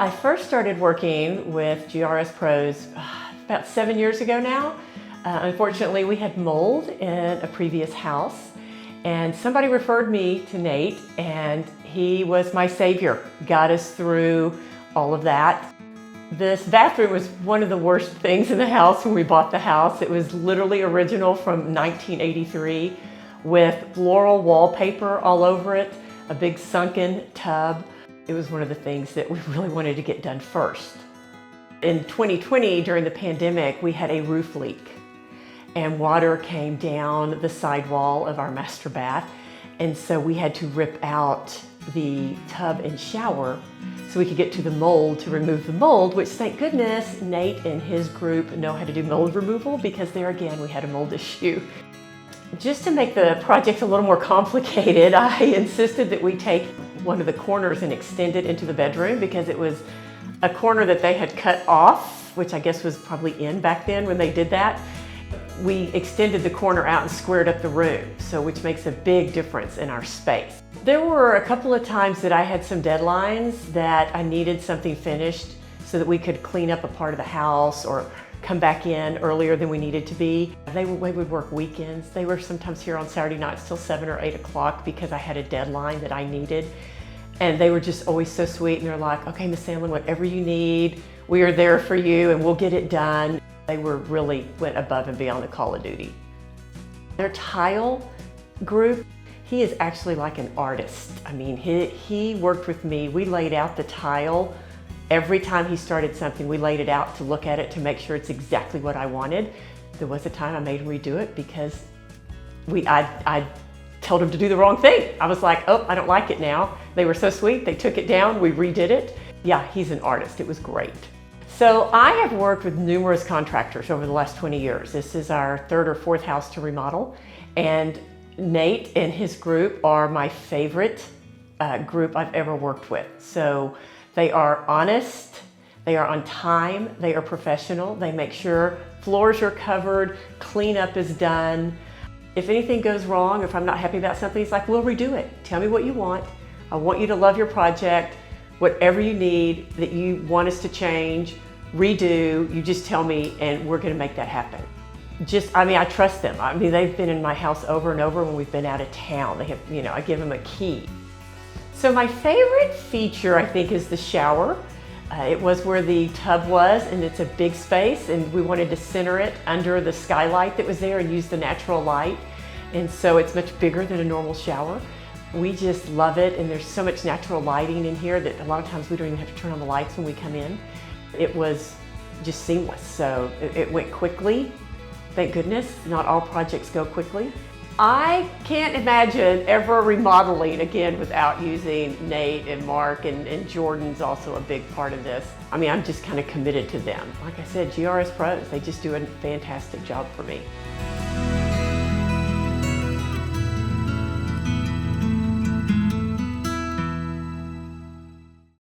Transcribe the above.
I first started working with GRS pros about 7 years ago now. Unfortunately, we had mold in a previous house, and somebody referred me to Nate, and he was my savior, got us through all of that. This bathroom was one of the worst things in the house when we bought the house. It was literally original from 1983 with floral wallpaper all over it, a big sunken tub. It was one of the things that we really wanted to get done first. In 2020, during the pandemic, we had a roof leak and water came down the sidewall of our master bath. And so we had to rip out the tub and shower so we could get to the mold to remove the mold, which thank goodness Nate and his group know how to do mold removal, because there again we had a mold issue. Just to make the project a little more complicated, I insisted that we take one of the corners and extend it into the bedroom, because it was a corner that they had cut off, which I guess was probably in back then when they did that. We extended the corner out and squared up the room, which makes a big difference in our space. There were a couple of times that I had some deadlines that I needed something finished so that we could clean up a part of the house or come back in earlier than we needed to be. They would work weekends. They were sometimes here on Saturday nights till 7 or 8 o'clock because I had a deadline that I needed. And they were just always so sweet, and they're like, okay, Miss Sandlin, whatever you need, we are there for you and we'll get it done. They really went above and beyond the call of duty. Their tile group, he is actually like an artist. I mean, he worked with me. We laid out the tile. Every time he started something, we laid it out to look at it to make sure it's exactly what I wanted. There was a time I made him redo it because I told him to do the wrong thing. I was like, oh, I don't like it now. They were so sweet, they took it down, we redid it. Yeah, he's an artist, it was great. So I have worked with numerous contractors over the last 20 years. This is our third or fourth house to remodel, and Nate and his group are my favorite group I've ever worked with. So they are honest, they are on time, they are professional, they make sure floors are covered, cleanup is done. If anything goes wrong, if I'm not happy about something, he's like, we'll redo it. Tell me what you want. I want you to love your project. Whatever you need that you want us to change, redo, you just tell me and we're gonna make that happen. I trust them. I mean, they've been in my house over and over when we've been out of town. They have, I give them a key. So my favorite feature, I think, is the shower. It was where the tub was, and it's a big space, and we wanted to center it under the skylight that was there and use the natural light. And so it's much bigger than a normal shower. We just love it, and there's so much natural lighting in here that a lot of times we don't even have to turn on the lights when we come in. It was just seamless, so it went quickly. Thank goodness, not all projects go quickly. I can't imagine ever remodeling again without using Nate and Mark, and Jordan's also a big part of this. I mean, I'm just kind of committed to them. Like I said, GRS pros, they just do a fantastic job for me.